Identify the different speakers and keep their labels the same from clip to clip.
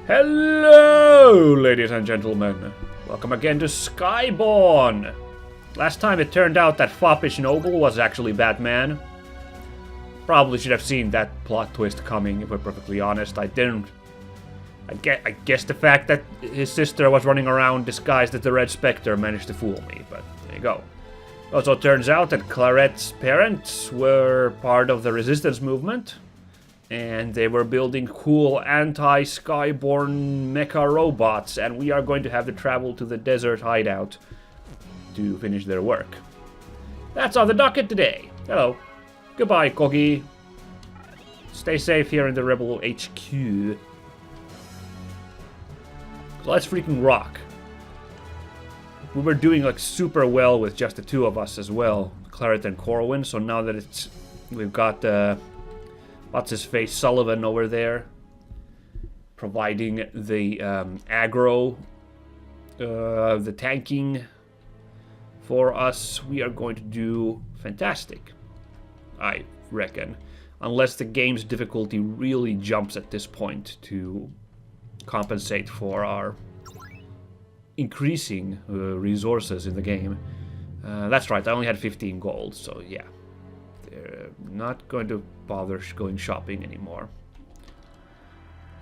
Speaker 1: Hello, ladies and gentlemen. Welcome again to Skyborn. Last time it turned out that foppish noble was actually Batman. Probably should have seen that plot twist coming, if we're perfectly honest. I didn't. I guess the fact that his sister was running around disguised as the Red Spectre managed to fool me, but there you go. Also turns out that Claret's parents were part of the resistance movement, and they were building cool anti-Skyborn mecha robots, and we are going to have to travel to the desert hideout to finish their work. That's on the docket today. Hello. Goodbye, Coggy. Stay safe here in the Rebel HQ. So let's freaking rock. We were doing like super well with just the two of us as well, Claret and Corwin, so now that we've got what's-his-face Sullivan over there providing the aggro, the tanking for us, we are going to do fantastic, I reckon. Unless the game's difficulty really jumps at this point to compensate for our increasing resources in the game. That's right, I only had 15 gold, so yeah. They're not going to bother going shopping anymore.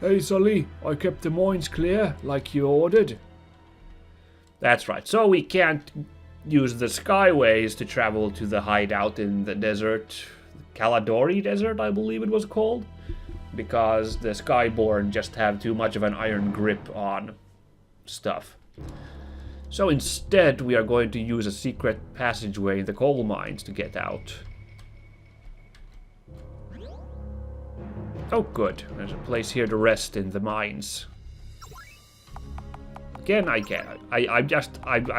Speaker 1: Hey Sully, I kept the mines clear, like you ordered. That's right, so we can't use the skyways to travel to the hideout in the desert. Caladori Desert, I believe it was called. Because the Skyborn just have too much of an iron grip on stuff. So instead, we are going to use a secret passageway in the coal mines to get out. Oh, good. There's a place here to rest in the mines. Again, I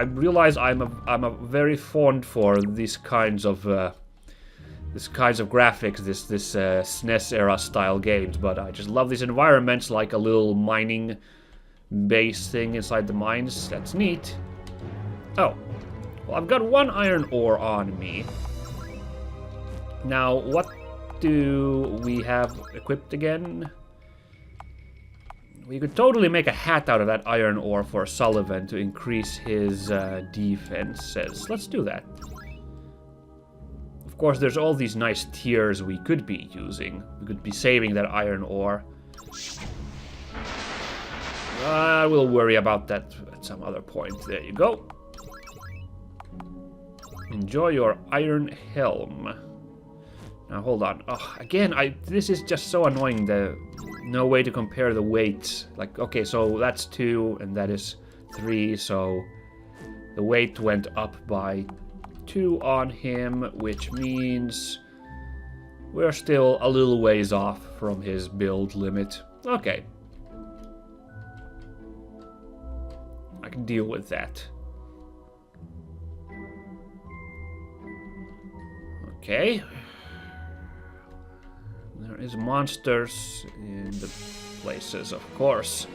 Speaker 1: realize I'm a very fond for these kinds of graphics, this SNES era style games, but I just love these environments, like a little mining base thing inside the mines. That's neat. Oh, well, I've got one iron ore on me. Now, what do we have equipped again? We could totally make a hat out of that iron ore for Sullivan to increase his defenses. Let's do that. Of course, there's all these nice tiers we could be using. We could be saving that iron ore. We'll worry about that at some other point. There you go. Enjoy your iron helm. Now, hold on. Oh, again, this is just so annoying. No way to compare the weights. Like, okay, so that's 2 and that is 3, so the weight went up by 2 on him, which means we're still a little ways off from his build limit. Okay. I can deal with that. Okay. There is monsters in the places, of course.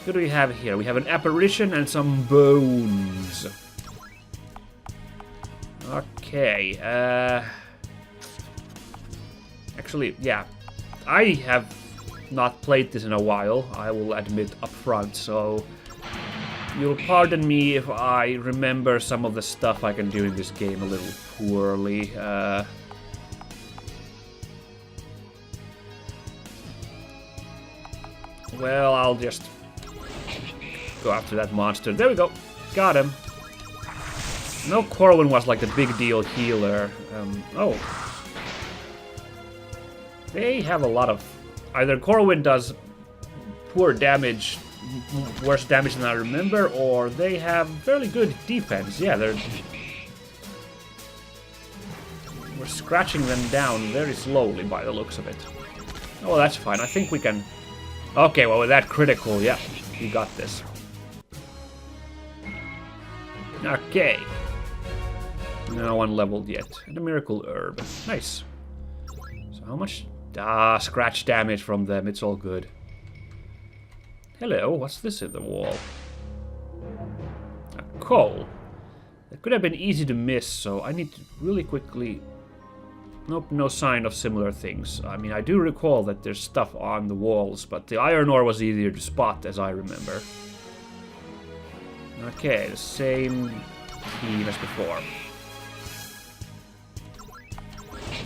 Speaker 1: What do we have here? We have an apparition and some bones. Okay, actually, yeah, I have not played this in a while, I will admit up front, so you'll pardon me if I remember some of the stuff I can do in this game a little poorly. Well, I'll just go after that monster. There we go, got him. No, Corwin was like the big deal healer. Oh. They have a lot of... Either Corwin does poor damage, worse damage than I remember, or they have fairly good defense. Yeah, we're scratching them down very slowly by the looks of it. Oh, that's fine. I think we can... Okay, well, with that critical, yeah, we got this. Okay. No one leveled yet. And a miracle herb. Nice. So how much? Scratch damage from them. It's all good. Hello, what's this in the wall? A coal. It could have been easy to miss, so I need to really quickly Nope, no sign of similar things. I mean, I do recall that there's stuff on the walls, but the iron ore was easier to spot, as I remember. Okay, the same team as before.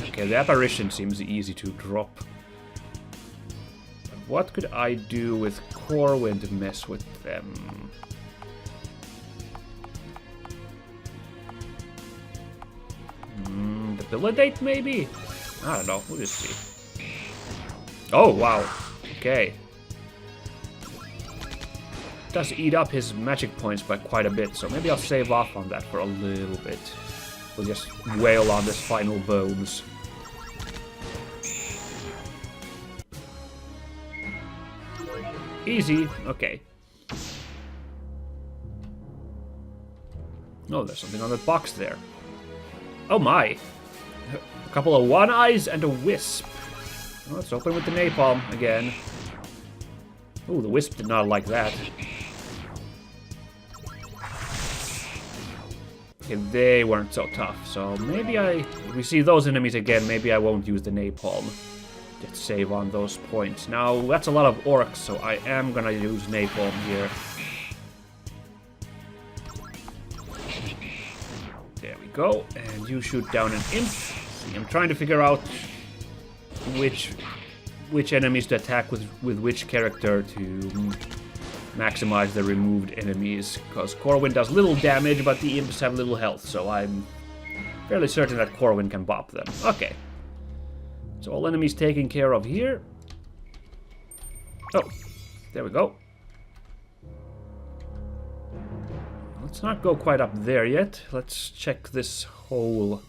Speaker 1: Okay, the apparition seems easy to drop. What could I do with Corwin to mess with them? Debilitate, maybe? I don't know. We'll just see. Oh, wow. Okay. Does eat up his magic points by quite a bit, so maybe I'll save off on that for a little bit. We'll just wail on this final bones. Easy. Okay. Oh, there's something on the box there. Oh my. A couple of one-eyes and a wisp. Well, let's open with the napalm again. Ooh, the wisp did not like that. Okay, they weren't so tough, so maybe if we see those enemies again, maybe I won't use the napalm. Just save on those points. Now, that's a lot of orcs, so I am gonna use napalm here. There we go, and you shoot down an imp. See, I'm trying to figure out which enemies to attack with which character to maximize the removed enemies, because Corwin does little damage, but the imps have little health, so I'm fairly certain that Corwin can bop them. Okay. So all enemies taken care of here. Oh, there we go. Let's not go quite up there yet. Let's check this hole.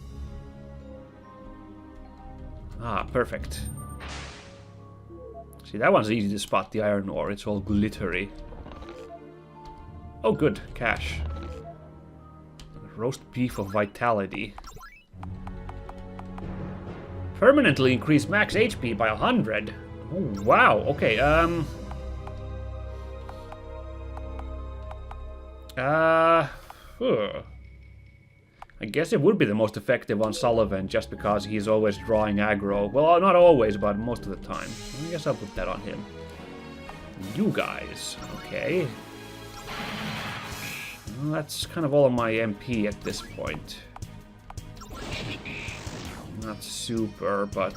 Speaker 1: Ah, perfect. See, that one's easy to spot, the iron ore. It's all glittery. Oh, good. Cash. Roast beef of vitality. Permanently increase max HP by 100. Oh, wow. Okay, I guess it would be the most effective on Sullivan, just because he's always drawing aggro. Well, not always, but most of the time. I guess I'll put that on him. You guys. Okay. Well, that's kind of all of my MP at this point. Not super, but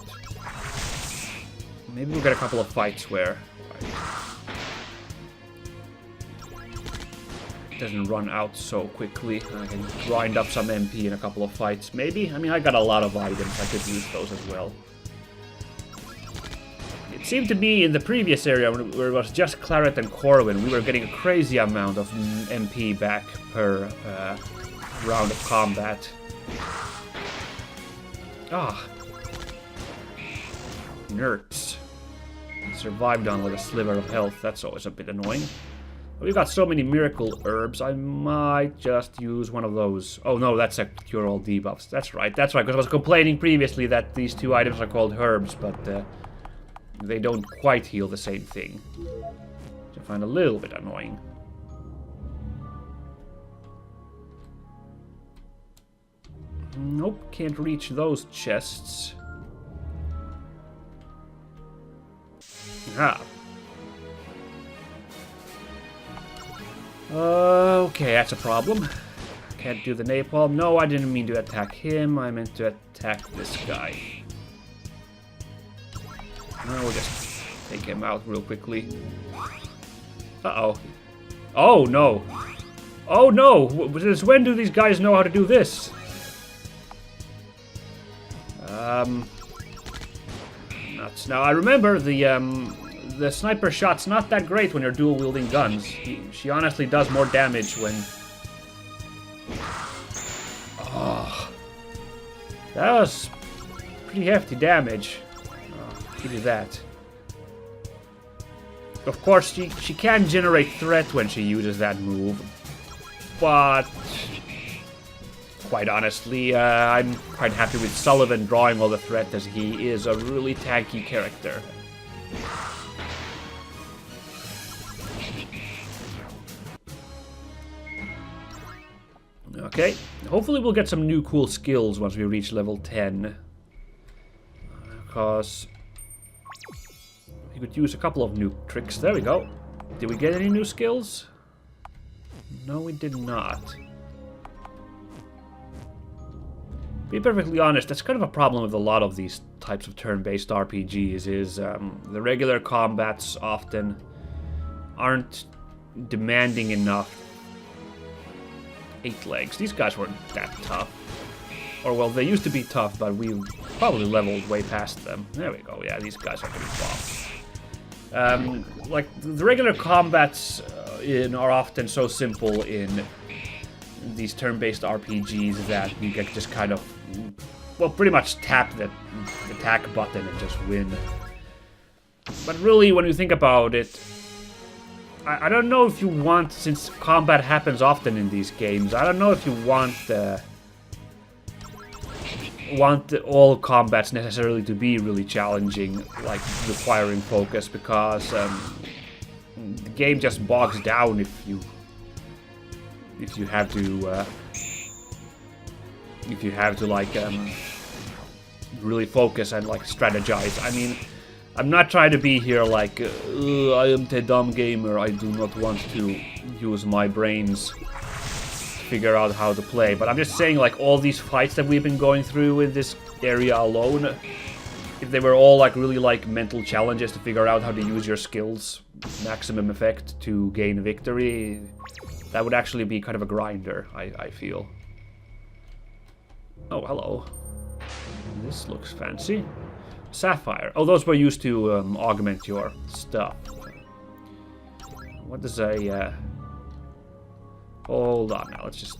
Speaker 1: maybe we'll get a couple of fights where it doesn't run out so quickly. I can grind up some MP in a couple of fights, maybe. I mean, I got a lot of items. I could use those as well. It seemed to be in the previous area where it was just Claret and Corwin, we were getting a crazy amount of MP back per round of combat. Ah. Nerds. Survived on like a sliver of health. That's always a bit annoying. We've got so many miracle herbs, I might just use one of those. Oh no, that's a cure all debuffs. That's right, because I was complaining previously that these two items are called herbs, but they don't quite heal the same thing. Which I find a little bit annoying. Nope, can't reach those chests. Ah. Okay, that's a problem. Can't do the napalm. No, I didn't mean to attack him. I meant to attack this guy. We'll just take him out real quickly. Uh-oh. Oh, no. Oh, no! Since when do these guys know how to do this? Nuts. Now, I remember the sniper shot's not that great when you're dual-wielding guns. She honestly does more damage when... Oh. That was pretty hefty damage. Oh, give you that. Of course, she can generate threat when she uses that move. But... quite honestly, I'm quite happy with Sullivan drawing all the threat, as he is a really tanky character. Okay, hopefully we'll get some new cool skills once we reach level 10. because we could use a couple of new tricks. There we go. Did we get any new skills? No, we did not. Be perfectly honest, that's kind of a problem with a lot of these types of turn-based RPGs, is the regular combats often aren't demanding enough. 8 legs. These guys weren't that tough. Or, well, they used to be tough, but we probably leveled way past them. There we go. Yeah, these guys are pretty tough. Like, the regular combats are often so simple in these turn-based RPGs that you can just kind of, well, pretty much tap the attack button and just win. But really, when you think about it, I don't know if you want, since combat happens often in these games, I don't know if you want all combats necessarily to be really challenging, like requiring focus, because the game just bogs down if you have to like really focus and like strategize. I mean, I'm not trying to be here like I am the dumb gamer, I do not want to use my brains to figure out how to play, but I'm just saying, like, all these fights that we've been going through in this area alone, if they were all like really like mental challenges to figure out how to use your skills maximum effect to gain victory, that would actually be kind of a grinder, I feel. Oh, hello. This looks fancy. Sapphire. Oh, those were used to augment your stuff. What does a... Hold on now, let's just...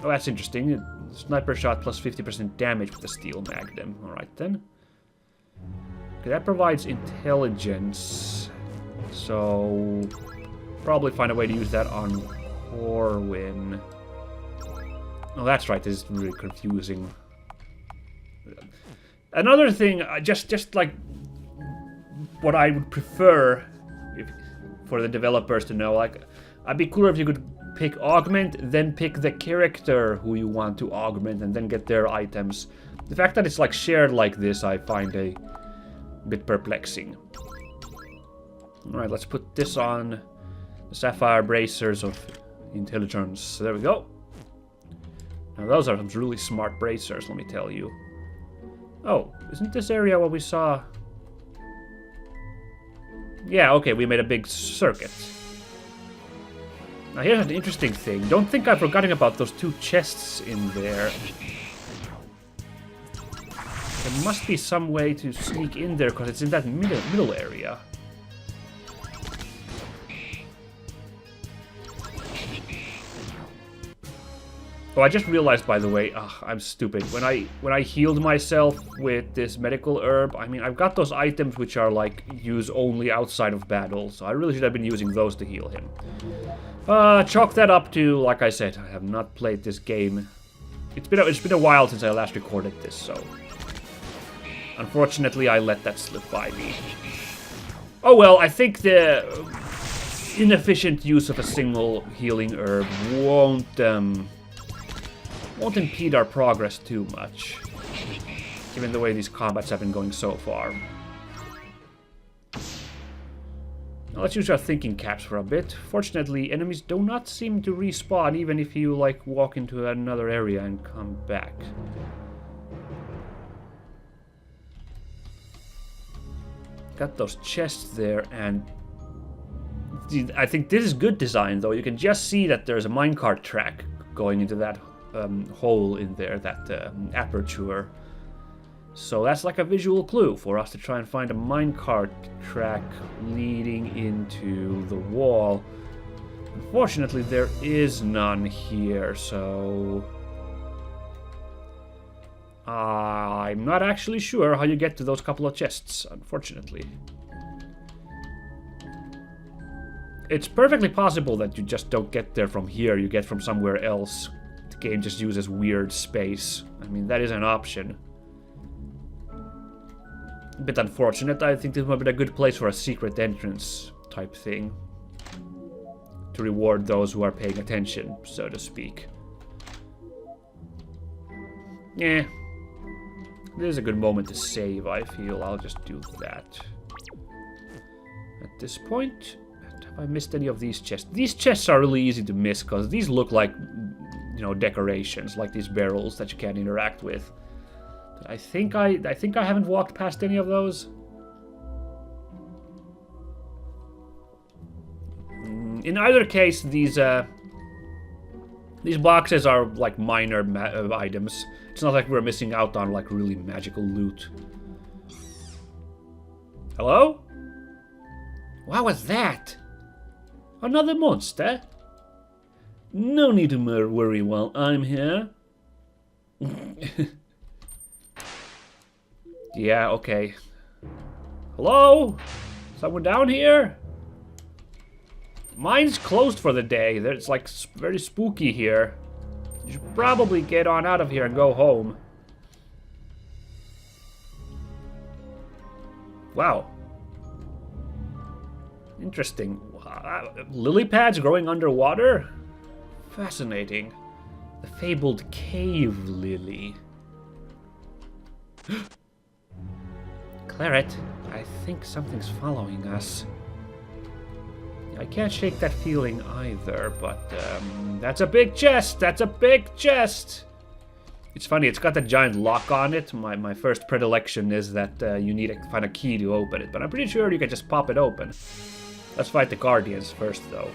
Speaker 1: Oh, that's interesting. Sniper shot plus 50% damage with the steel magnum. Alright then. Okay, that provides intelligence. So... probably find a way to use that on Corwin. Oh, that's right, this is really confusing. Another thing, just like what I would prefer for the developers to know, like, I'd be cooler if you could pick augment, then pick the character who you want to augment, and then get their items. The fact that it's like shared like this, I find a bit perplexing. Alright, let's put this on the Sapphire Bracers of Intelligence. There we go. Now those are some really smart bracers, let me tell you. Oh, isn't this area what we saw? Yeah, okay, we made a big circuit. Now here's an interesting thing. Don't think I've forgotten about those 2 chests in there. There must be some way to sneak in there, because it's in that middle area. Oh, I just realized, by the way, I'm stupid. When I healed myself with this medical herb, I mean, I've got those items which are, like, use only outside of battle, so I really should have been using those to heal him. Chalk that up to, like I said, I have not played this game. It's been a while since I last recorded this, so... unfortunately, I let that slip by me. Oh well, I think the inefficient use of a single healing herb won't impede our progress too much, given the way these combats have been going so far. Now let's use our thinking caps for a bit. Fortunately, enemies do not seem to respawn even if you, like, walk into another area and come back. Got those chests there, and I think this is good design, though. You can just see that there's a minecart track going into that hole in there, that aperture. So that's like a visual clue for us to try and find a minecart track leading into the wall. Unfortunately, there is none here, so... I'm not actually sure how you get to those couple of chests, unfortunately. It's perfectly possible that you just don't get there from here, you get from somewhere else. The game just uses weird space. I mean, that is an option. A bit unfortunate. I think this would have been a good place for a secret entrance type thing. To reward those who are paying attention, so to speak. Yeah. This is a good moment to save, I feel. I'll just do that. At this point, have I missed any of these chests? These chests are really easy to miss because these look like, you know, decorations, like these barrels that you can't interact with. But I think I haven't walked past any of those. In either case, these boxes are like minor items. It's not like we're missing out on like really magical loot. Hello? What was that? Another monster? No need to worry while I'm here. Yeah, okay. Hello? Someone down here? Mine's closed for the day. It's like very spooky here. You should probably get on out of here and go home. Wow. Interesting. Lily pads growing underwater? Fascinating. The fabled cave lily. Claret, I think something's following us. I can't shake that feeling either, but that's a big chest! That's a big chest! It's funny, it's got a giant lock on it. My first predilection is that you need to find a key to open it, but I'm pretty sure you can just pop it open. Let's fight the Guardians first, though.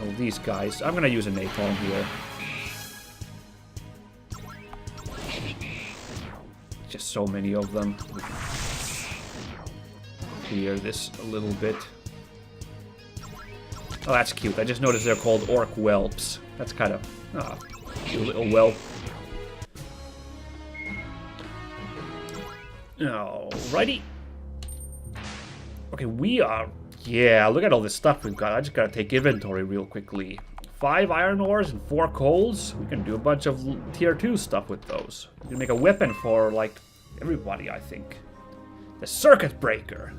Speaker 1: Oh, these guys. I'm gonna use a napalm here. Just so many of them. Clear this a little bit. Oh, that's cute. I just noticed they're called orc whelps. That's kind of... ah, you little whelp. Alrighty. Okay, we are... yeah, look at all this stuff we've got. I just gotta take inventory real quickly. 5 iron ores and 4 coals. We can do a bunch of tier 2 stuff with those. We can make a weapon for, like, everybody, I think. The circuit breaker.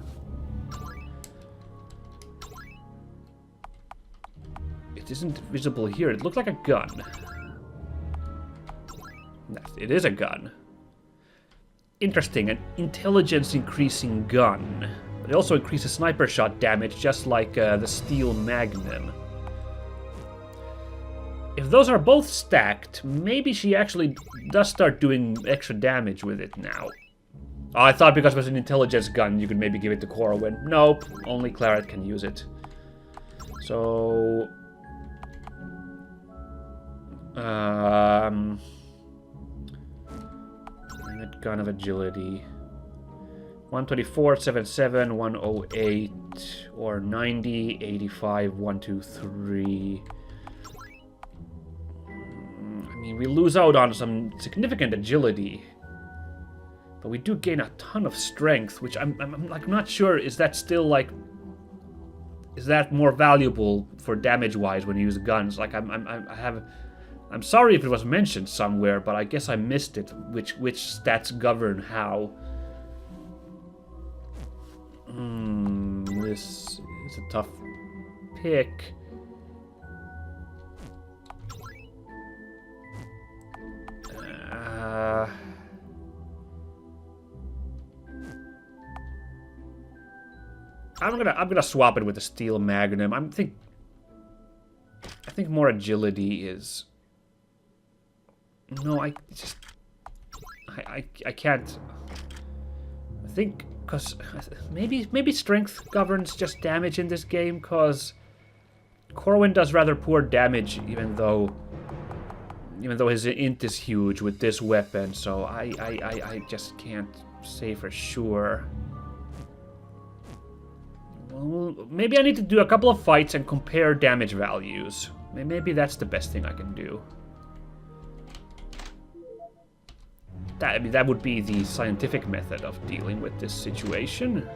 Speaker 1: It isn't visible here. It looked like a gun. It is a gun. Interesting, an intelligence increasing gun. But it also increases sniper shot damage, just like the steel magnum. If those are both stacked, maybe she actually does start doing extra damage with it now. Oh, I thought because it was an intelligence gun, you could maybe give it to Corwin. Nope, only Claret can use it. So... gun of agility. 124, 77, 108, or 90, 85, 123. I mean, we lose out on some significant agility. But we do gain a ton of strength, which I'm like not sure, is that still like... is that more valuable for damage-wise when you use guns? Like, I'm sorry if it was mentioned somewhere, but I guess I missed it. Which stats govern how? This is a tough pick. I'm gonna swap it with the steel magnum. I think more agility is. No, I can't. I think because maybe strength governs just damage in this game, because Corwin does rather poor damage, even though his int is huge with this weapon. So I just can't say for sure. Well, maybe I need to do a couple of fights and compare damage values. Maybe that's the best thing I can do. That would be the scientific method of dealing with this situation.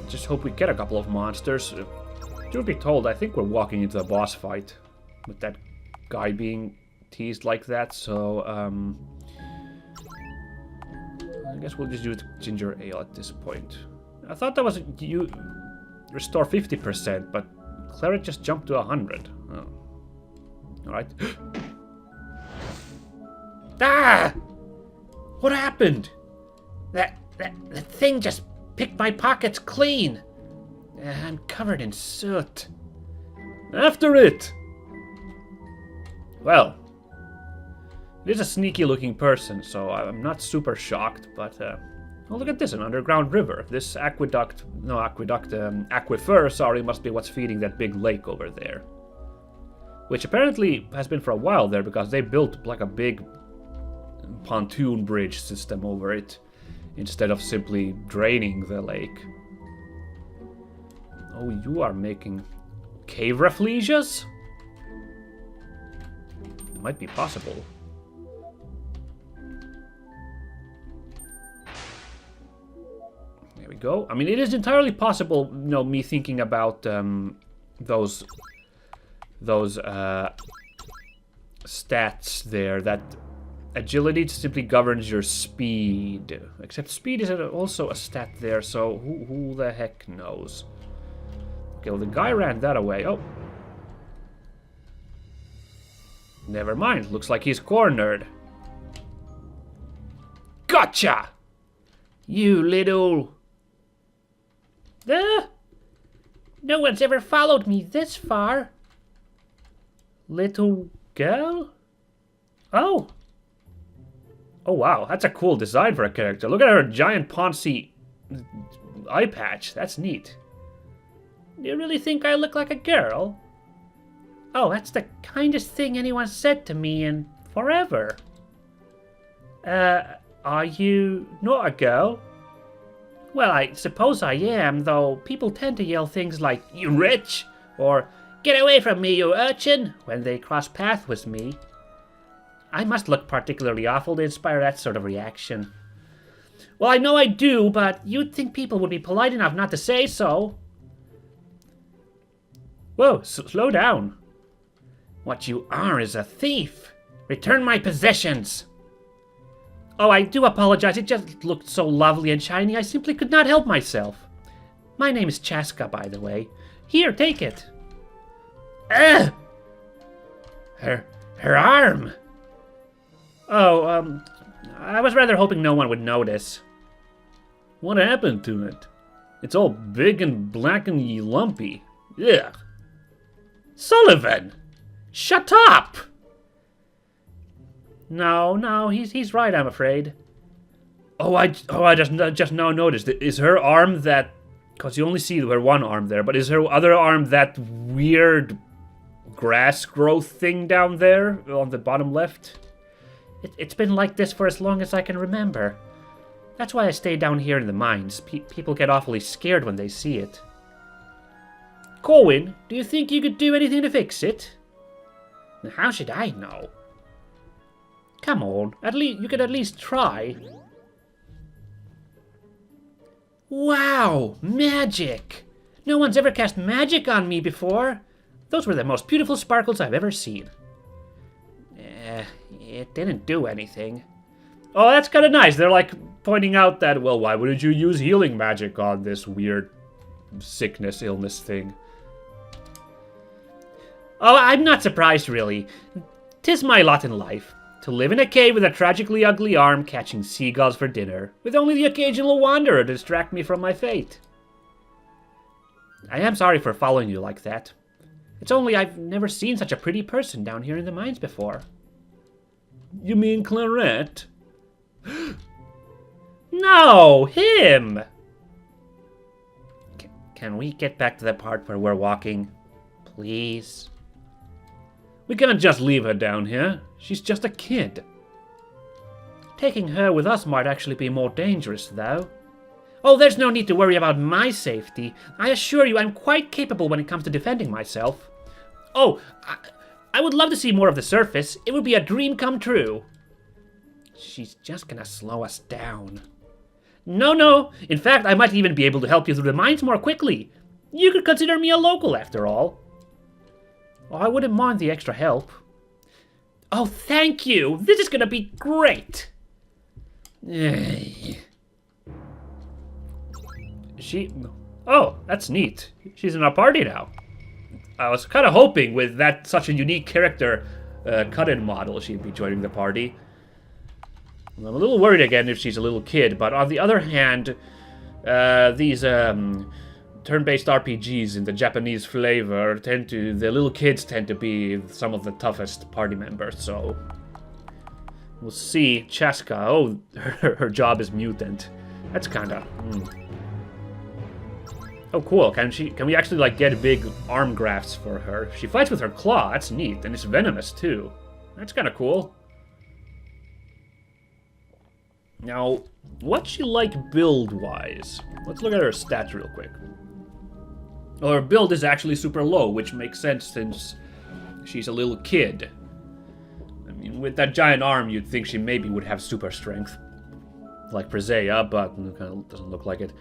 Speaker 1: Just hope we get a couple of monsters. Truth be told, I think we're walking into a boss fight with that guy being teased like that, so I guess we'll just do ginger ale at this point. I thought that was you restore 50%, but Claret just jumped to 100. Oh. Alright. Ah! What happened?
Speaker 2: That thing just picked my pockets clean. I'm covered in soot.
Speaker 1: After it! Well, it is a sneaky looking person, so I'm not super shocked, but oh, look at this, an underground river. This aquifer, sorry, must be what's feeding that big lake over there. Which apparently has been for a while there, because they built like a big pontoon bridge system over it, instead of simply draining the lake. Oh, you are making cave rafflesias? It might be possible. There we go. I mean, it is entirely possible, you know, me thinking about those stats there, that agility simply governs your speed. Except speed is also a stat there, so who the heck knows? Okay, well, the guy ran that away. Oh. Never mind. Looks like he's cornered. Gotcha!
Speaker 2: You little... No one's ever followed me this far.
Speaker 1: Little girl? Oh. Oh, wow. That's a cool design for a character. Look at her giant Ponzi eye patch. That's neat.
Speaker 2: Do you really think I look like a girl? Oh, that's the kindest thing anyone said to me in forever.
Speaker 1: Are you not a girl?
Speaker 2: Well, I suppose I am, though people tend to yell things like, "You rich?" or "Get away from me, you urchin," when they cross paths with me. I must look particularly awful to inspire that sort of reaction. Well, I know I do, but you'd think people would be polite enough not to say so.
Speaker 1: Whoa, slow down.
Speaker 2: What you are is a thief. Return my possessions. Oh, I do apologize. It just looked so lovely and shiny, I simply could not help myself. My name is Chaska, by the way. Here, take it. Ugh! Her arm!
Speaker 1: Oh,
Speaker 2: I was rather hoping no one would notice.
Speaker 1: What happened to it? It's all big and black and lumpy. Ugh.
Speaker 2: Sullivan! Shut up!
Speaker 1: No, he's right, I'm afraid. Oh, I just now noticed. Is her arm that... Because you only see her one arm there, but is her other arm that weird grass growth thing down there on the bottom left?
Speaker 2: It's been like this for as long as I can remember. That's why I stay down here in the mines. People get awfully scared when they see it. Corwin, do you think you could do anything to fix it? How should I know? Come on, you could at least try. Wow, magic! No one's ever cast magic on me before. Those were the most beautiful sparkles I've ever seen. It didn't do anything.
Speaker 1: Oh, that's kind of nice. They're like pointing out that, well, why wouldn't you use healing magic on this weird sickness, illness thing?
Speaker 2: Oh, I'm not surprised, really. 'Tis my lot in life. To live in a cave with a tragically ugly arm catching seagulls for dinner, with only the occasional wanderer to distract me from my fate. I am sorry for following you like that. It's only I've never seen such a pretty person down here in the mines before.
Speaker 1: You mean Claret?
Speaker 2: No, him! Can we get back to the part where we're walking? Please?
Speaker 1: We can't just leave her down here. She's just a kid.
Speaker 2: Taking her with us might actually be more dangerous, though. Oh, there's no need to worry about my safety. I assure you I'm quite capable when it comes to defending myself. Oh, I would love to see more of the surface. It would be a dream come true. She's just gonna slow us down. No. In fact, I might even be able to help you through the mines more quickly. You could consider me a local, after all. Oh, I wouldn't mind the extra help. Oh, thank you! This is gonna be great!
Speaker 1: Oh, that's neat. She's in our party now. I was kind of hoping with that such a unique character cut-in model she'd be joining the party. I'm a little worried again if she's a little kid, but on the other hand, these turn-based RPGs in the Japanese flavor the little kids tend to be some of the toughest party members, so we'll see. Chaska, oh, her job is mutant. That's kinda... Oh, cool. Can we actually, like, get big arm grafts for her? She fights with her claw. That's neat. And it's venomous, too. That's kind of cool. Now, what's she like build-wise? Let's look at her stats real quick. Well, her build is actually super low, which makes sense since she's a little kid. I mean, with that giant arm, you'd think she maybe would have super strength. Like Presea, but it kind of doesn't look like it.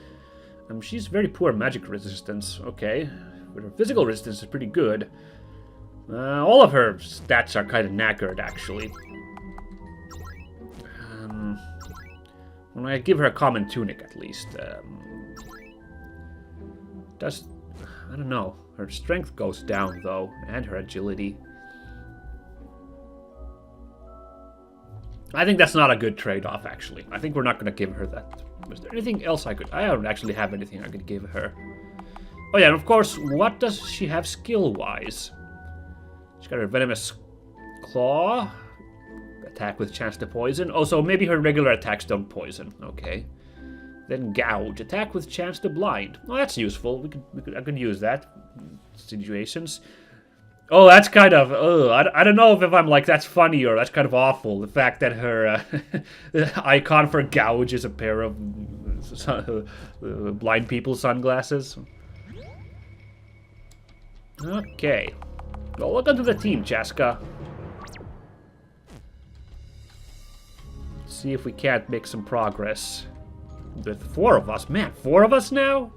Speaker 1: She's very poor magic resistance, okay. But her physical resistance is pretty good. All of her stats are kind of knackered, actually. When I give her a common tunic, at least. I don't know. Her strength goes down, though, and her agility. I think that's not a good trade-off, actually. I think we're not going to give her that. Was there anything else I don't actually have anything I could give her. Oh yeah, and of course, what does she have skill-wise? She's got her venomous claw. Attack with chance to poison. Oh, so maybe her regular attacks don't poison. Okay. Then gouge. Attack with chance to blind. Oh, that's useful. I could use that in situations. Oh, that's kind of... I don't know if I'm like, that's funny or that's kind of awful. The fact that her icon for gouge is a pair of blind people's sunglasses. Okay. Well, welcome to the team, Chaska. See if we can't make some progress. With 4 of us. Man, 4 of us now?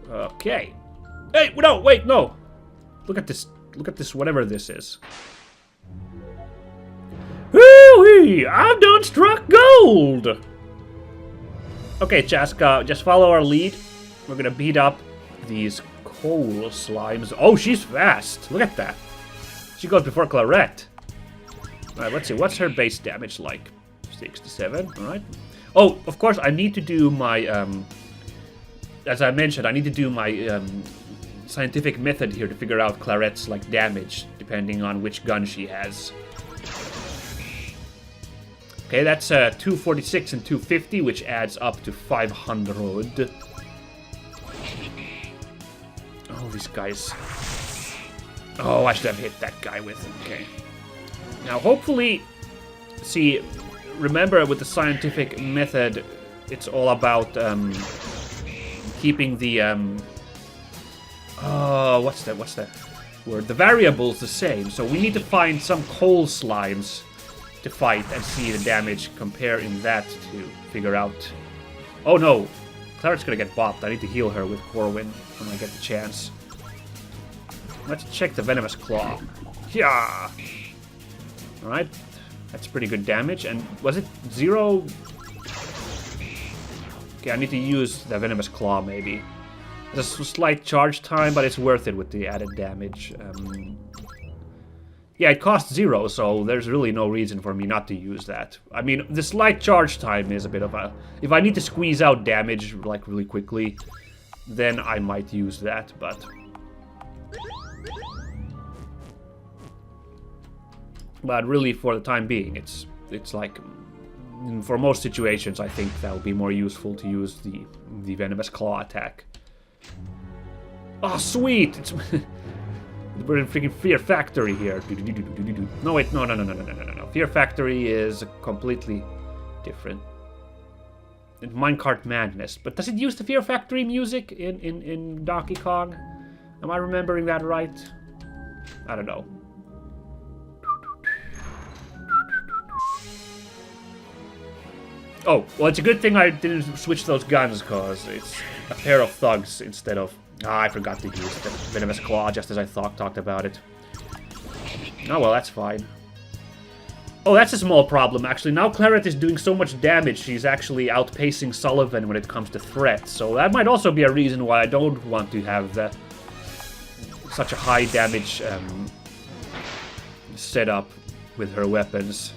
Speaker 1: Okay. Hey, no, wait, no. Look at this, whatever this is. Woo-wee! I've done struck gold! Okay, Chaska, just follow our lead. We're gonna beat up these coal slimes. Oh, she's fast. Look at that. She goes before Claret. Alright, let's see. What's her base damage like? 67, alright. Oh, of course, I need to do my, as I mentioned, I need to do my scientific method here to figure out Claret's, like, damage, depending on which gun she has. Okay, that's 246 and 250, which adds up to 500. Oh, these guys. Oh, I should have hit that guy with it. Okay. Now, hopefully, see, remember with the scientific method, it's all about keeping the what's that word? The variables the same. So we need to find some coal slimes to fight and see the damage, comparing that to figure out. Oh no, Claret's gonna get bopped. I need to heal her with Corwin when I get the chance. Let's check the venomous claw. Yeah. All right, that's pretty good damage. And was it 0? Okay, I need to use the venomous claw maybe. There's a slight charge time, but it's worth it with the added damage. Yeah, it costs 0, so there's really no reason for me not to use that. I mean, the slight charge time is a bit of a... If I need to squeeze out damage, like, really quickly, then I might use that, but... But really, for the time being, it's like... For most situations, I think that would be more useful to use the venomous claw attack. Oh, sweet! It's... We're in freaking Fear Factory here. No, wait, no. Fear Factory is completely different. Minecart Madness. But does it use the Fear Factory music in Donkey Kong? Am I remembering that right? I don't know. Oh, well, it's a good thing I didn't switch those guns, because it's a pair of thugs instead of... I forgot to use the venomous claw just as I talked about it. Oh, well, that's fine. Oh, that's a small problem, actually. Now Claret is doing so much damage, she's actually outpacing Sullivan when it comes to threat. So that might also be a reason why I don't want to have such a high damage setup. with her weapons.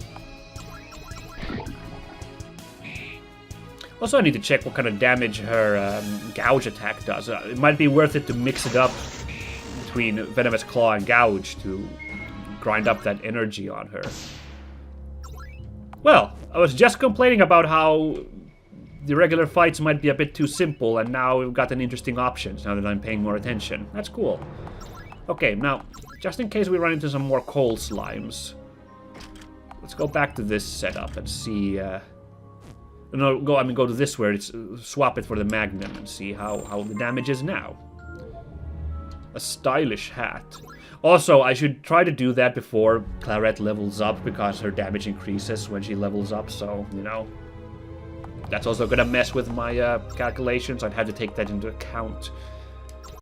Speaker 1: Also, I need to check what kind of damage her Gouge attack does. It might be worth it to mix it up between Venomous Claw and Gouge to grind up that energy on her. Well, I was just complaining about how the regular fights might be a bit too simple, and now we've got an interesting options now that I'm paying more attention. That's cool. Okay, now, just in case we run into some more coal slimes, let's go back to this setup and see... No, go to this where it's swap it for the Magnum and see how the damage is now. A stylish hat. Also, I should try to do that before Claret levels up, because her damage increases when she levels up, so, you know. That's also gonna mess with my calculations. I'd have to take that into account.